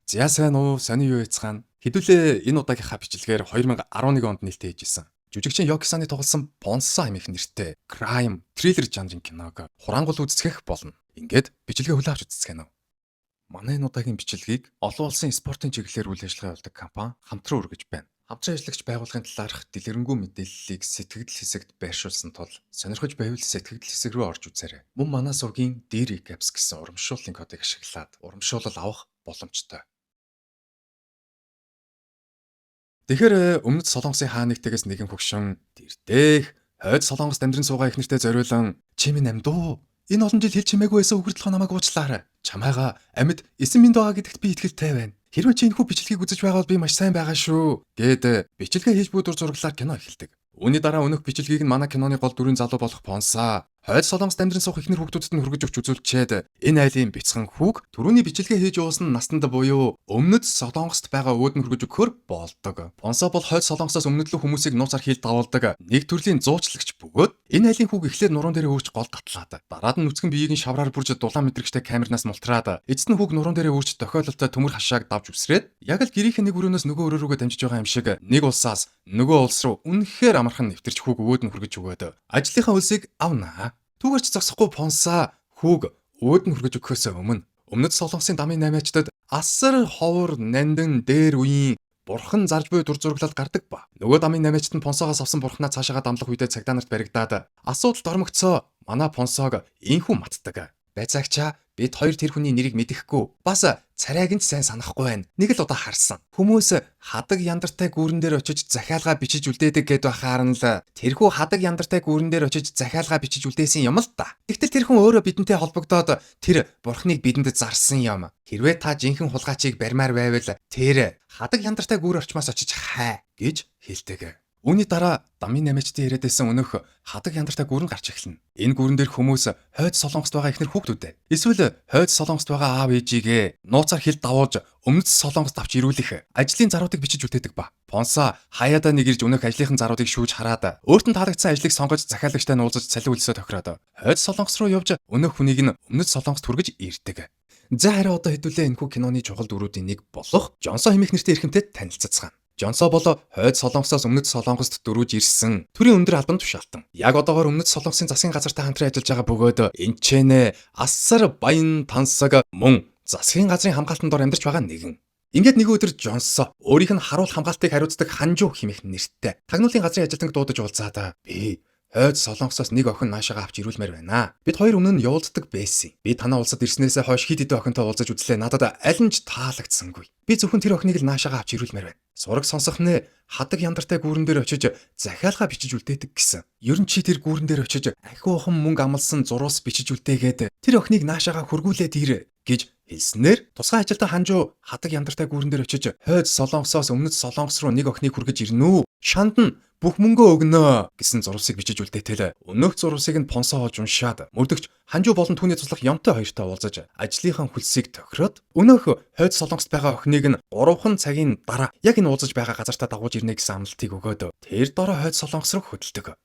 За сайн уу, сони юу яцгаана. Хэдүүлээ энэ удаагийнхаа бичлэгээр 2011 онд нээлттэй хийжсэн. Жүжигчин Йокисаны тоглосон Понса хэмээх нэртэй crime thriller жанрын киног хурангуул үздэсгэх болно. Ингээд бичлэгээ хүлээн авч үздэсгэнэ үү. Манай энэ удаагийн бичлэгийг олон улсын спортын чиглэлээр үйл ажиллагаа явуулдаг компани хамтран үргэж байна. Хамтран ажиллагч байгууллагын талаарх дэлгэрэнгүй мэдээллийг сэтгэгдэл хэсэгт байршуулсан тул сонирхож байвал сэтгэгдэл хэсэг рүү орж үзээрэй. Мөн манай сувгийн DRCAPS гэсэн урамшууллын кодыг ашиглаад урамшуулал авах боломжтой. Тэгэхээр өмнөд Солонгосын хаа нэгтээс нэгэн хөгшин тэрдэх хойд Солонгост амьдран суугаа их нэртэй зориулан чи минь амьдуу. Энэ олон жил хэл чимээгүй байсан үгэрдлого намайг уучлаарай. Чамайга амьд эсэн минь байгаа гэдэгт би итгэлтэй байна. Хэрвээ чи энэхүү бичлэгийг үзэж байгаа бол би маш сайн байгаа шүү. Гэд бичлэгээ хийж буй дур зураглаар кино эхэлдэг. Үүний дараа өнөх бичлэгийг нь манай киноны гол дүрийн залуу болох Понса хойд Солонгост амьдран суух ихнэр хүүхдүүдэд нь хүргэж өгч үзүүлчихэд энэ айлын бяцхан хүүг түрүүний бичлэгээ хийж уусан настанд буюу өмнөд Солонгост байгаа өөд нь хүргэж өгөхөөр болдог. Понса бол хойд Солонгосоос өмнөд лүү хүмүүсийг нууцаар хийл давуулдаг нэг төрлийн зуучлагч бөгөөд энэ айлын хүүг эхлээд нуруунд дээрээ өөрч гол татлаад дараад нь нүцгэн биеийг нь шавраар бүрж дулаан мэдрэгчтэй камернаас мултраад эцэст нь хүүг нуруунд дээрээ өөрч тохиололтой төмөр хашааг давж үсрээд яг л гэрийнхэн нэг өрөөнөөс нөгөө өрөө рүүгээ дамжиж байгаа юм шиг нэг улсаас нөгөө улс руу үнэхээр амархан нэвтэрч хүүг өөд нь хүргэж өгөөд ажлынхаа хөлсийг авнаа. Түүгээрч зогсохгүй Понса хүүг өөд нь хүргэж өгөхөөс өмнө өмнөд Солонгосын дамын наймаачдад асар ховор нандин дээр үеийн бурхан зарж буй дур зураглал гардаг ба. Нөгөө дамын наймаачд нь Понсоогоос авсан бурхнаа цаашаага дамлах үедээ цагдаа нарт баригдаад асуудалд ормогцоо манай Понсоог инхүү матдаг. Байцаагчаа бид хоёр тэр хүний нэрийг мэдэхгүй. Бас царайг нь сайн санахгүй байна. Нэг л удаа харсан. Хүмүүс хадаг яндартай гүүрэн дээр очиж захиалга бичиж үлдээдэг гэд бахаар нь л тэрхүү хадаг яндартай гүүрэн дээр очиж захиалга бичиж үлдээсэн юм л та. Тэгтэл тэр хүн өөрөө бидэнтэй холбогдоод тэр бурхныг бидэнд зарсан юм. Хэрвээ та жинхэнэ хулгайчийг барьмаар байвал тэр хадаг яндартай гүүр орчмоос очиж хай гэж хэлдэг. Үүний дараа дамын наймаачдын яриадсэн өнөх хадаг яндартай гүрэн гарч эхэлнэ. Энэ гүрэн дээр хүмүүс хойд Солонгост байгаа ихнэр хүүхдүүдээ эсвэл хойд Солонгост байгаа аав ээжигээ нууцаар хил давуулж өмнөд Солонгост авч ирүүлэх ажлын заруудыг бичиж үлдээдэг ба. Понса хаяада нэг ирж өнөх ажлынхан заруудыг шүүж хараад өөрт нь таалагдсан ажлыг сонгож захиалагчтай нуулзаж цалин үлсээ тохироод хойд Солонгос руу явж өнөх хүнийг нь өмнөд Солонгост хүргэж ирдэг. За хараа одоо хэдүүлээ энэхүү киноны чухал дүрүүдийн нэг болох Жонсон хэмээх нэртэй эрхэмтэд танилццгаана. Жонсо бол хойд Солонгосоос өмнөд Солонгост дөрвөж ирсэн төрийн өндөр албан тушаалтан. Яг одоогоор өмнөд Солонгосын засгийн газартай хамтран ажиллаж байгаа бөгөөд энчэнэ асар баян тансаг мөн засгийн газрын хамгаалтан дор амьдарч байгаа нэгэн. Ингээд нэг өдөр Жонсо өөрийнх нь харуул хамгаалтыг хариуцдаг Ханжуу хэмээх нэртэй тагнуулын газрын ажилтныг дуудаж уулзаад би хойд Солонгосоос нэг охин наашаага авч ирүүлмээр байна. Бид хоёр өмнө нь явуулдаг байсан. Би танаа улсад ирснээсээ хойш хэд хэдэн охинтой уулзаж үзлээ. Надад аль нь ч таалагдсангүй. Би зөвхөн тэр охиныг л наашаага авч ирүүлмээр байна. Сураг сонсох нэ хадаг яндартай гүүрэн дээр очиж захиалга бичиж үлдээдэг гэсэн. Ер нь чи тэр гүүрэн дээр очиж ахиухан мөнгө амлсан зурус бичиж үлдээгээд тэр охиныг наашаага хургуулээд ир гэж хэлснээр тусгай ажилтан Ханжуу хадаг яндартай гүүрэн дээр очиж хойд Солонгосоос өмнөд Солонгос руу нэг охиныг хүргэж ирнэ үү? Шанд нь бүх мөнгөө өгнө гэсэн зурвасыг бичиж үлдээтэл өнөөх зурвасыг нь Понсо олж уншаад мөрдөгч Ханжуу болон түүний туслах Ёнтой хоёртой уулзаж ажлынхан хөлсийг тохироод өнөөх хойд Солонгост байгаа охиныг нь 3 цагийн дараа яг энэ уулзаж байгаа газартаа дагуулж ирнэ гэсэн амлалтыг өгөөд тэр дорой хойд Солонгос руу хөдөлдөг.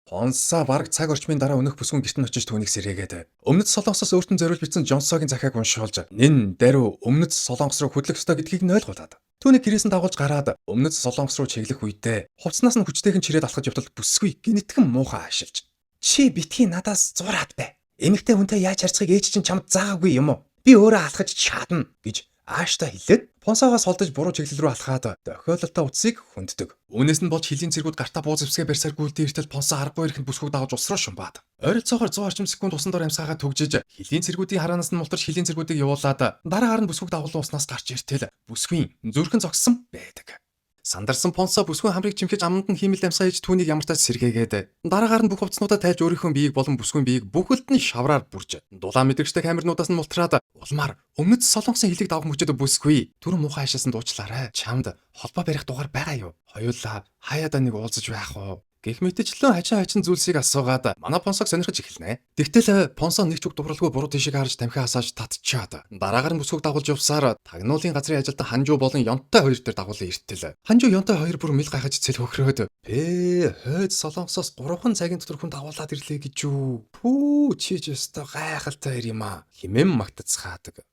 Понса бараг цаг орчмын дараа өнөх бүсгүн гэрт нь очиж түүнийг сэргээгээд өмнөд Солонгосоос өөртөө зориулж бичсэн Жонсогийн захиаг уншуулж нэн даруй өмнөд Солонгос руу хөдлөх ёстой гэдгийг нь ойлгуулад түүнийг гэрээс нь дагуулж гараад өмнөд Солонгос руу чиглэх үедээ хувцснаас нь хүчтэйхэн чирээд алхаж явтал бүсгүй гинэтгэн муухай ашиглаж чи битгий надаас зураад бай. Эмэгтэй хүнтэй яаж харьцахыг ээж чинь чамд заагаагүй юм уу? Би өөрөө алхаж чадна гэж ааштай хэлээд Понсоогоос холдож буруу чиглэл рүү алхаад тохиололтой утсыг хүнддэг. Үүнээс нь болж хилийн цэргүүд гартаа бууз өвсгөө барьсаар гүйлтийн эртэл Понсо аргагүй ирэхэд бүсгүйг дагуулж ус руу шумбаад. Ойролцоогоор 100 орчим секунд усан дор амьсгаагаа төгжиж хилийн цэргүүдийн хараанаас нь мултарч хилийн цэргүүдийг явуулаад дараагаар нь бүсгүйг дагуулсан уснаас гарч иртэл бүсгүй зүрхэн зогссон байдаг. Сандарсан Понсо бүсгүй хамрыг чимхэж аманд нь хиймэл дамсгаа хийж түүнийг ямар тач сэргээгээд дараагаар нь бүх хувцснуудаа тайлж өөрийнхөө биеийг болон бүсгүй биеийг бүхэлд нь шавраар бүрж дулаан мэдрэгчтэй камернуудаас нь мултраад улмаар өмнөд Солонгосын хилийг давах мөчөд бүсгүй түрэн муухай ашаасан дуучлаарай. Чамд холбоо барих дугаар байгаа юу? Хоёулаа хаяада нэг уулзаж байх уу? Гэх мэтчлэн хачин зүйлсийг асуугаад манай Понсог сонирхож эхэлнэ. Тэгтэл Понсо нэг ч үг дуралгүй буруу тийшээ харж тамхи хасааж татчихад дараагаар нь бүсгүйг дагуулж явсаар тагнуулын газрын ажилтан Ханжуу болон Ёнтой хоёр дээр дагуулсан иртэл. Ханжуу Ёнтой хоёр бүр мэл гайхаж цэл хөхрөөд хойд Солонгосоос 3 цагийн дотор хүн дагуулад ирлээ гэж үү. Пүү чи ч өстой гайхалтай юм а. Химэм магтацгаадаг.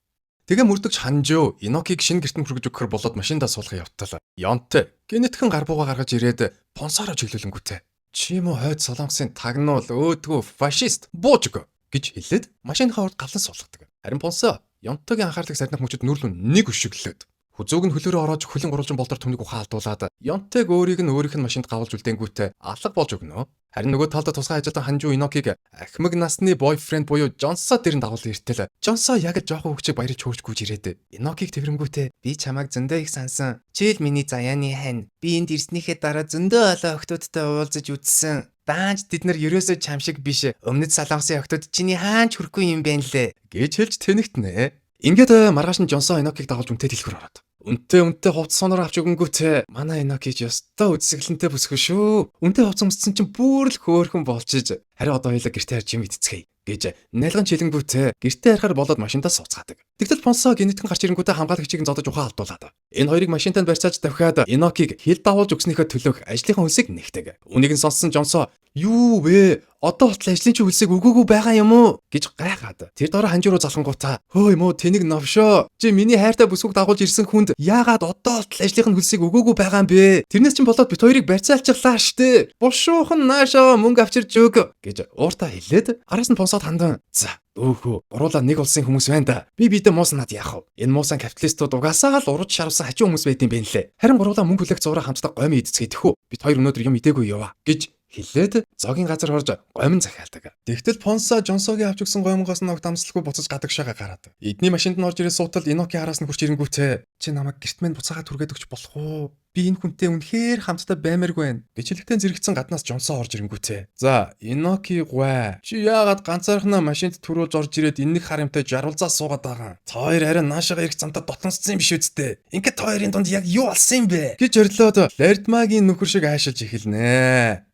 Тэгээ мөрдөгч Ханжуу Инокиг шинэ гертэн хүргэж өгөхөр болоод машиндаа суулгах явтал. Ёнтэй гинэтхэн гар бууга гаргаж ирээд понсороо чиглүүлэнгүүтээ. Чи юм уу хойд солонгосын тагнуул өөдгөө фашист буужг гэж хэлээд машиныхаа урд галан суулгадаг. Харин понсоо Ёнтойгийн анхаарлыг сарнах мөчөд нүрлүн нэг өшөглөөд. Хүзүүг нь хөлөөрөө ороож хөлн гурвалжин болдор түмнийг ухаалдуулаад Ёнтойг өөрийг нь өөрийнх нь машинд гавлж үлдээнгүүтээ алга болж өгнө. Харин нөгөө талд тусгай ажилтан Ханжуу Инокиг ахмаг насны бойфренд буюу Жонсо дэрэн дагуулсан иртэл Жонсо яг л жоохон хөвчөг баярж хуурч гүйж ирээд Инокиг тэврэнгүүтээ би чамайг зөндөө их сансан. Чи л миний заяаны хань. Би энд ирснийхээ дараа зөндөө олон охтуудтай уулзаж үзсэн. Даанч тэд нар ерөөсөө чам шиг биш. Өмнөд Солонгосын охтууд чиний хаанч хүрэхгүй юм байна лээ гэж хэлж тэнэгтнэ. Ингээд маргааш нь Жонсо Инокиг дагуулж үнтэй дэлгүүр ороод. Үнтэй хувцас сонор авч өгөнгүүтээ манай Инокиг ёстой үсгэлэнтэй бүсгүй шүү. Үнтэй хувцас өмссөн чинь бүр л хөөрхөн болчихж. Харин одоо хоёлаа гэртээ харж юм идцгээе гэж найлган чилэнгүүтээ гэртээ харахаар болоод машиндаа сууцгаадаг. Тэгтэл Понсо гинэтгэн гарч ирэнгүүтээ хамгаалагчийг нь зодож ухаалдуулаад. Энэ хоёрыг машинтанд барьцааж давхиад Инокиг хил давуулж өгснийхөө төлөөх ажлынхаа хөлсийг нэгтгэв. Үнийг нь сонссон Жонсо юу вэ? Одоо хотл ажлын чинь хөлсийг өгөөгүй байгаа юм уу гэж гайхаад. Тэр дараа Ханжуу руу залхангуудаа хөөе мөө тэнэг новшоо. Чи миний хайртай бүсгүйг дагуулж ирсэн хүнд яагаад одоо хотл ажлынхын хөлсийг өгөөгүй байгаа юм бэ? Тэрнээс чинь болоод бит хоёрыг барьцаалчихлаа штэ. Бушуухан наашаа мөнгө авчирч өг гэж ууртаа хэлээд араас нь Понсод хандан. За өөхөө уруулаа нэг улсын хүмүүс байна да. Би бидээ муусан над яах вэ? Энэ муусан капиталистууд угаасаа л урууж шарвсан хажуу хүмүүс байд юм бэ нэлээ. Харин гуруулаа мөнгө хүлээх зураа хамтдаа гомь идцгээдэх үү? Бид хоёр өнөөдөр юм идээгүй яваа гэж хэлээд зогийн газар орж гомин захиалдаг. Тэгтэл Понсо Жонсогийн авч өгсөн гомонгоос нь огт амслахгүй буцаж гадагшаага гараад. Эдний машинд нь орж ирээ суутал Инокийн араас нь хурч ирэнгүүтээ чи намайг гэрт минь буцаагаад түргээд өгч болох уу? Би энэ хүнтэй үнэхээр хамтдаа баймааргүй байна гэж хэлэхдээ зэрэгцэн гаднаас Жонсо орж ирэнгүүтээ. За Иноки гуай. Чи яагаад ганцаархнаа машинд түрүүлж орж ирээд энэ нэг харамтай жаргалзаа суугаад байгаа юм? Та хоёр арай наашаага ирэх замдаа дотносцсон юм биш үсттэй. Ингээд та хоёрын дунд яг юу болсон юм бэ? гэж орилоод Лэрдмагийн нөхөр шиг аашилж эхэлнэ.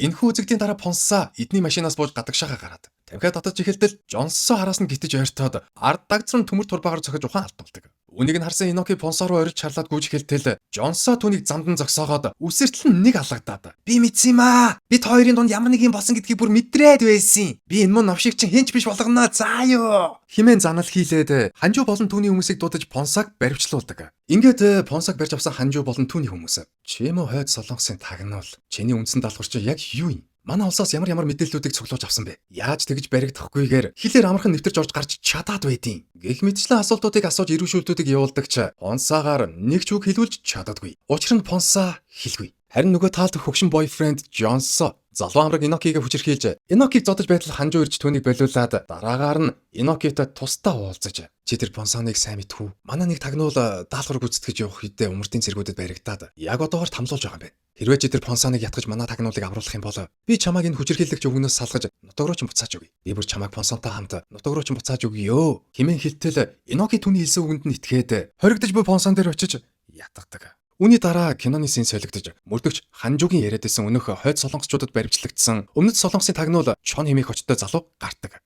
Энэхүү үзэгдлийн дараа Понсо эдний машинаас бууж гадагшаага гараад. Тамхиа татаж эхэлтэл Жонсо араас нь гитэж ойртоод ард дагцран төмөр турбаагаар цохиж ухаан алтуулдаг. Үнийг нь харсан Иноки Понсо руу орж чарлаад гүйж эхэлтэл Жонсо түүнийг замдан зогсоогоод үсэртэл нь нэг алгадаад. Би мэдсэн юм аа. Бид хоёрын дунд ямар нэг юм болсон гэдгийг бүр мэдрээд байсан. Би энэ мөн новшиг чинь хинч биш болгоно. За юу. Химэн занал хийлээд Ханжуу болон түүний хүмүүсийг дуудаж Понсог баривчлуулдаг. Ингээд Понсог барьж авсан Ханжуу болон түүний хүмүүс. Чи юм уу хойд Солонгосын тагнуул. Чиний үндсэн даалгавар чи яг юу юм? Манай улсаас ямар мэдээллүүдийг цуглуулж авсан бэ? Яаж тэгж баригдахгүйгээр хилээр амархан нэвтэрч орж гарч чадаад байдیں۔ Гэх мэтчлэн асуултуудыг асууж ирүү шүүлтүүдийг явуулдагч Понсогаар нэг ч үг хэлүүлж чаддаггүй. Учир нь Понсо хэлгүй. Харин нөгөө таалт хөгшин бойфренд Жонсо залуу амраг Инокигээ хүчирхийлж Инокиг зодож байтал Ханжуу ирж түүнийг болиулаад дараагаар нь Инокитой тусдаа уулзаж чи тэр Понсоныг сайн мэдхүү. Манай нэг тагнуул даалгавар гүйцэтгэж явах хэдэ умартын цэргүүдэд баригдаад яг одоогоор тамлуулж байгаа юм байна. Хэрвээ чи тэр Понсоныг ятгаж манай тагнуулыг авруулах юм бол би чамайг энэ хүчирхийлэгч өвгнөөс салгаж нутаг руу ч буцааж өгье. Би бүр чамайг Понсонтой хамт нутаг руу ч буцааж өгье. Химэн хэлтэл Иноки түүний хэлсэн үгэнд нь итгээд хоригдож буй Понсон дээр очиж ятгадаг. Үүний дараа киноны сцен солигдож мөрдөгч Ханжуугийн яриад байсан өнөөх хойд солонгосчуудад баримтлагдсан өмнөд солонгосын тагнуул Чон хэмээх очтой залуу гардаг.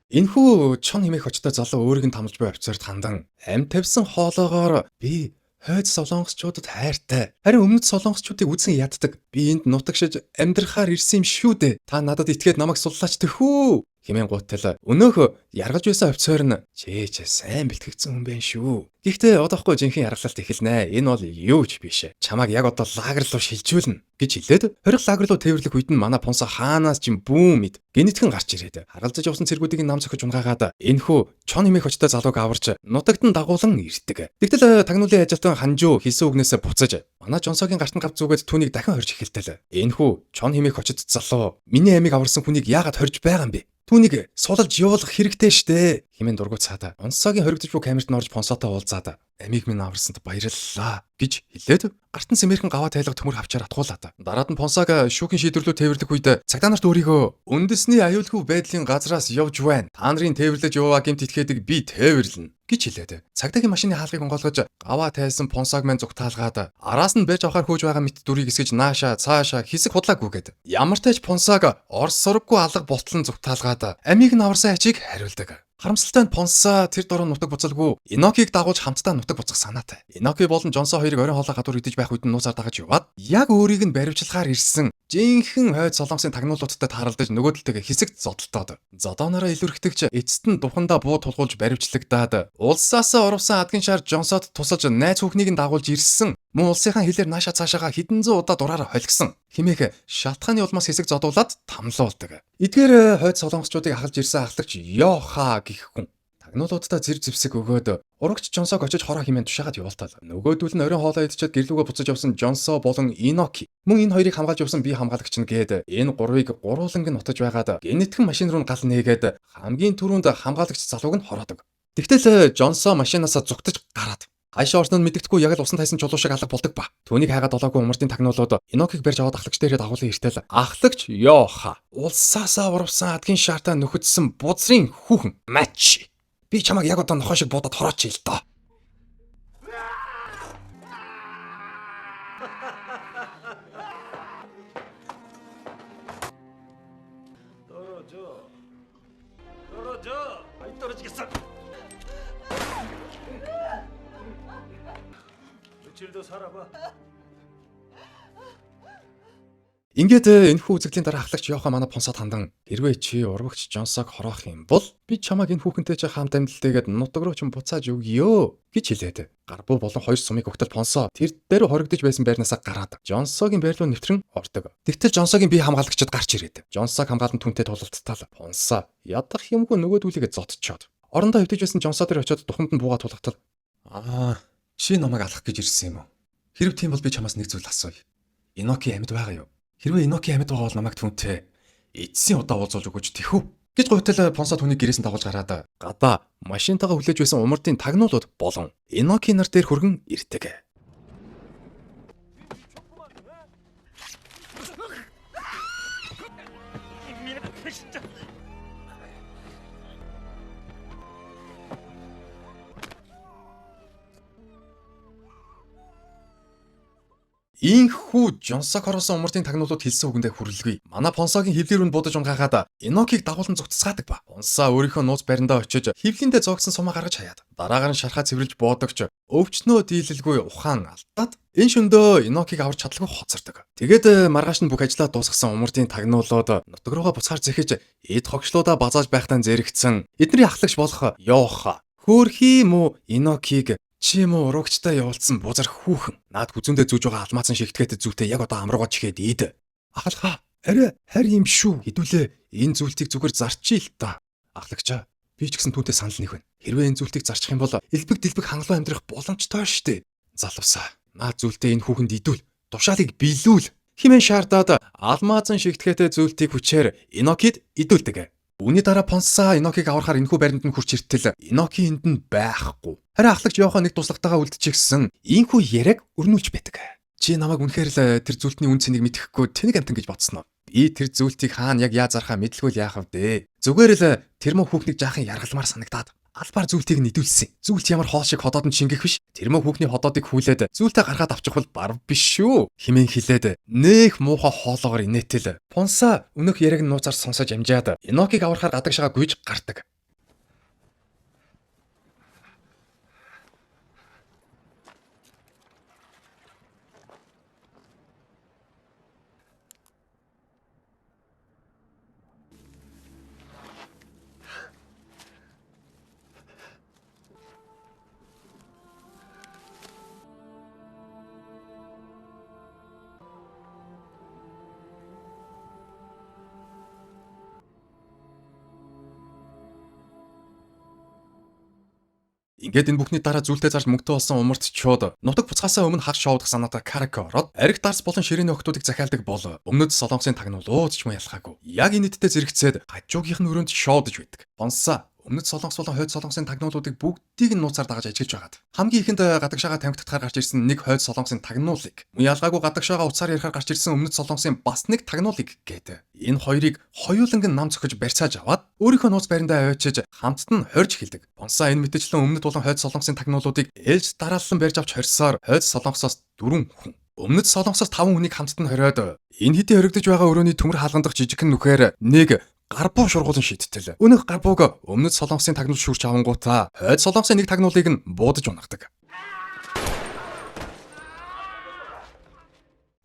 Энэхүү Чон хэмээх очтой залуу өөрийг нь тамлж буй офицерт хандан амь тавьсан хоолоогоор би хойд солонгосчуудад хайртай. Харин өмнөд солонгосчуудыг үзэн яддаг. Би энд нутагшиж амьдрахаар ирсэн юм шүү дээ. Та надад итгээд намайг суллаач тэхүү. Хэмээн гуйтал өнөөх яргаж байсан офицер нь чээч сайн бэлтгэгдсэн хүн байна шүү. Гэхдээ одоохгүй жинхэнэ яргалалт эхэлнэ. Энэ бол юу ч биш. Чамайг яг одоо лагер руу шилжүүлнэ гэж хэлээд хориг лагер руу тээвэрлэх үед нь манай Понсо хаанаас ч юм бүүн мэд гинэтхэн гарч ирээд харгалзаж явсан цэргүүдийн нам цохиж унгаагаад энэхүү Чон хэмээх очтой залууг аварч нутагтан дагуулan ирдэг. Тэгтэл тагнуулын ажилтан Ханжуу хэлсэн үгнээсээ буцаж манай Жонсогийн гартан гав зүгээд түүнийг дахин хорж эхэлтэл энэхүү Чон хэмээх очит залуу миний амийг аварсан хүнийг яагаад хорж байгаа юм бэ? Түүнийг суулж явуулах хэрэгтэй штэ хэмээн дургуцаад онцогийн хоригдож буй камерт норж Понсотой уулзаад амийг минь аварсанд баярлалаа гэж хэлээд гартан сэмэрхэн гаваа тайлга төмөр хавчаар атгуулаад дараад нь Понсог шүүхийн шийдвэрлүү тээвэрлэх үед цагдаа нарт өөрийгөө үндэсний аюулгүй байдлын газраас явж байна. Та нарын тээвэрлэж яваа гэмт итгээдэг би тээвэрлэнэ гэж хэлээд цагдаагийн машины хаалгыг онгойлгож гаваа тайлсан Понсог мэн зүгтаалгаад араас нь бэж авахар хөөж байгаа мэт дүрийг эсгэж нааша цаашаа хэсэг худлаагүйгээд ямар тач Понсог орс сурггүй алга болтлон зүгтаалгаад амийг нь аварсан ачийг хариулдаг. Харамсалтай нь Понсо тэр дороо нутаг буцалгүй Инокиг дагуулж хамтдаа нутаг буцах санаатай. Иноки болон Жонсо хоёрыг оройн хоолой гадуур идэж байх үед нь нуусаар дагаж яваад яг өөрийг нь баривчлахаар ирсэн жинхэнэ хойд солонгосын тагнуулуудтай тааралдаж нөгөөдөлтэйгээ хэсэгт зодтолтоод зодоонороо илүүрхтэгч эцэст нь духандаа буу тулгуулж баривчлагдаад улсаас урвсан адгын шар Жонсод тусалж найз хүүхнийг нь дагуулж ирсэн мөн улсынхаа хилээр нааша цаашаага хэдэн зуун удаа дураараа холгсон хэмээх шалтгааны улмаас хэсэг зодуулаад тамлуулдаг. Эдгээр хойд солонгосчуудыг ахалж ирсэн ахлагч Йоха гэх хүн тагнуулуудтай зэрэг зэвсэг өгөөд урагч Жонсог очиж хороо хэмээн тушаагаад явуултал. Нөгөөдөл нь оройн хоолой идчихэд гэрлүүгөө буцаж явсан Жонсо болон Иноки мөн энэ хоёрыг хамгаалж явсан бие хамгаалагч нь гээд энэ гурвыг гурвууланг нь утаж байгаад генетхэн машин руу гал нээгээд хамгийн түрүүнд хамгаалагч залууг нь хороодог. Тэгтэл Жонсо машинаасаа зүгтэж гараад хайшаа орсон нь мэддэхгүй яг л усан тайсан чулуу шиг алга болдог ба. Түүнийг хайгаад олоогүй умардын тагнуулууд Инокиг барьж аваад ахлагч дээрээ дагуулсан иртэл ахлагч Йоха улсаасаа урвсан адгийн шаартаа нөхөдсөн бузрын хүүхэн Мач. Би чамайг яг одоо нохоо шиг буудаад хорооч ил доо. Ингээд энэхүү үзэгдлийн дараа ахлагч Йоха манай Понсод хандан хэрвээ чи урвагч Жонсог хороох юм бол би чамайг энэ хүүхэнтэй чи хамт амьдлаагээд нутаг руу ч буцааж өгье гэж хэлээд гарбуу болон хоёр сумыг өгтөл Понсо тэр дээр хоригдож байсан байрнаасаа гараад Жонсогийн байр руу нэвтрэн ордог. Тэгтэл Жонсогийн бие хамгаалагчид гарч ирээд Жонсог хамгаалан түнтэй тулалттал Понсо ядах юмгүй нөгөөдүүлэгээ зодчоод орондоо хөвтөж байсан Жонсо дээр очиод духамд нь буугаад тулгатал чи намайг алах гэж ирсэн юм уу? Хэрв тийм бол би чамаас нэг зүйл асууя. Иноки амьд байгаа юу? Хэрвээ Иноки амьд байгаа бол намайг түнтэй эцсийн удаа уулзуулж өгөөч тэхүү гэж гуйтал Понсо түүнийг гэрээс нь дагуулж гараад гадаа машинтайгаа хүлээж байсан умардын тагнуулууд болон Иноки нар дээр хөргөн ирдэг. Ийхүү Жонсог хоросон умартын тагнуулууд хэлсэн үгэндээ хүрэлгүй. Манай Понсогийн хөвлөр нь будаж унгаагаад Инокиг дагуулan зүгтсгаадаг ба. Понсо өөрийнхөө нууц байрандаа очиж хөвлөндөө зоогсон сумаа гаргаж хаяад дараагаар нь шархаа цэвэрлж боодогч өвчнөө дийлэлгүй ухаан алдаад энэ шөндөө Инокиг аварч чадлагүй хоцордог. Тэгээд маргааш нь бүх ажлаа дуусгасан умартын тагнуулууд нутаг руугаа буцаар зэхэж эд хогчлуудаа базааж байхдаа зэрэгцэн эдний ахлагч болох Йоха хөөрхий муу Инокиг чи юм уу урагчтай явуулсан бузар хүүхэн наад хүзүндээ зүүж байгаа алмаасан шигтгэхэд зүйтэй яг одоо амруугаа чихэд ийд ахалхаа арай харь юм шүү хэдүүлээ энэ зүйлтийг зүгээр зарчий л та ахлагчаа би ч гэсэн түүнтэй санал нэг байна хэрвээ энэ зүйлтийг зарчих юм бол элбэг дэлбэг хангалуун амьдрах боломжтой штэ залуусаа наад зүйлтээ энэ хүүхэнд идүүл тушаалыг биелүүл хэмээн шаардаад алмаасан шигтгэхэд зүйлтийг хүчээр Инокид идүүлдэг. Үүний дараа Понсо Инокиг аврахаар энэхүү байранд нь хурч иртэл Иноки энд нь байхгүй. Харин ахлагч Йоха нэг туслагтайгаа үлдчихсэн ийхүү яриаг өрнүүлж байдаг. Чи намайг үнэхээр л тэр зүйлтний үн цэнийг мэдэхгүй тэнэг амтан гэж бодсон уу? Би тэр зүйлтийг хаана яг яаж зарахаа мэдлгүй л яах вэ? Зүгээр л тэр мөн хүүхнийг жаахан яргалмаар санагдаад албаар зүйлтийг нь идүүлсэн. Зүйлт ямар хоол шиг ходоод нь шингэх биш. Тэр мөн хүүхний ходоодыг хүлээд зүйлтээ гаргаад авчих бол барв биш шүү. Химэн хилээд нээх муухай хоолоогоор инээтэл Понсо өнөх яриг нь нууцаар сонсож амжаад Инокиг аврахаар гадагшаа гүйж гардаг. Ингээд энэ бүхний дараа зүйлтэй зарж мөнгөтэй болсон умардчууд нутаг буцхаасаа өмнө хагас шоудах санаатай Карако ороод ариг дарс болон ширээний охтуудыг захиалдаг бол өмнөд Солонгосын тагнуулууд ч юм ялхаагүй. Яг энэ нийтдээ зэрэгцээд хажуугийнх нь өрөөнд шоудж байдаг. Понсо Өмнөд Солонгос болон Хойд Солонгосын тагнуулуудыг бүгдийг нь нууцаар дагаж ажиглаж байгаад. Хамгийн ихэнд гадагшаага тамхитгаар гарч ирсэн нэг Хойд Солонгосын тагнуулыг, мөн ялгаагүй гадагшаага уцаар ярихаар гарч ирсэн Өмнөд Солонгосын бас нэг тагнуулыг гээд. Энэ хоёрыг хоёуланг нь нам цохиж барьцааж аваад өөрийнхөө нууц байрандаа авчиж хамтд нь хорж эхэлдэг. Бонсаа энэ мэтчлэн Өмнөд болон Хойд Солонгосын тагнуулуудыг ээлж дараалан барьж авч хорьсоор Хойд Солонгосоос 4 хүн, Өмнөд Солонгосоос 5 хүнийг хамтд нь хориод энэ хэдийн хоригдож байгаа өрөөний төмөр хаалгандах жижигхэн нүхээр нэг гарбуу шургуулан шийдтэл. Өнөөх гарбууг Өмнөд Солонгосын тагнуул шүрч авангуудаа Хойд Солонгосын нэг тагнуулыг нь буудаж унагдаг.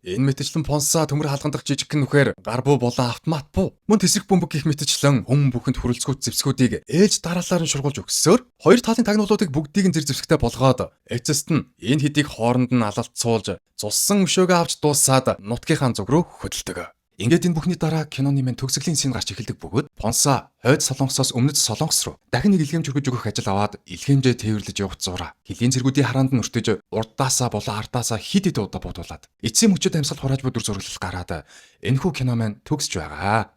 Энэ мэтчлэн Понсаа төмөр хаалгандах жижигхэн нүхээр гарбуу болон автомат буу мөн тэсрэх бөмбөг гих мэтчлэн хүн бүхэнд хүрэлцгүүт зэвсгүүдийг ээлж дараалаар нь шургуулж өгсөөр хоёр талын тагнуулуудыг бүгдийг нь зэр зэвсэгтэй болгоод эцэст нь энэ хэдийг хооронд нь алалцуулж цуссан өшөөгөө авч дуусаад нутгийнхаа зүг рүү хөдөлдөг. Ингээд энэ бүхний дараа киноны мэн төгсгөлийн сцен гарч эхэлдэг бөгөөд Понсаа Хойд Солонгосоос Өмнөд Солонгос руу дахин нэг илгээмж өргөж өгөх ажил аваад илгээмжээ тээвэрлэж явах зураа. Хилийн цэргүүдийн хараанд нь өртөж урдаасаа болон ардаасаа хид хид удаа бодуулаад эцсийн мөчөд амьсгал хурааж бүдүр зураглал гараад энэхүү кино маань төгсж байгаа.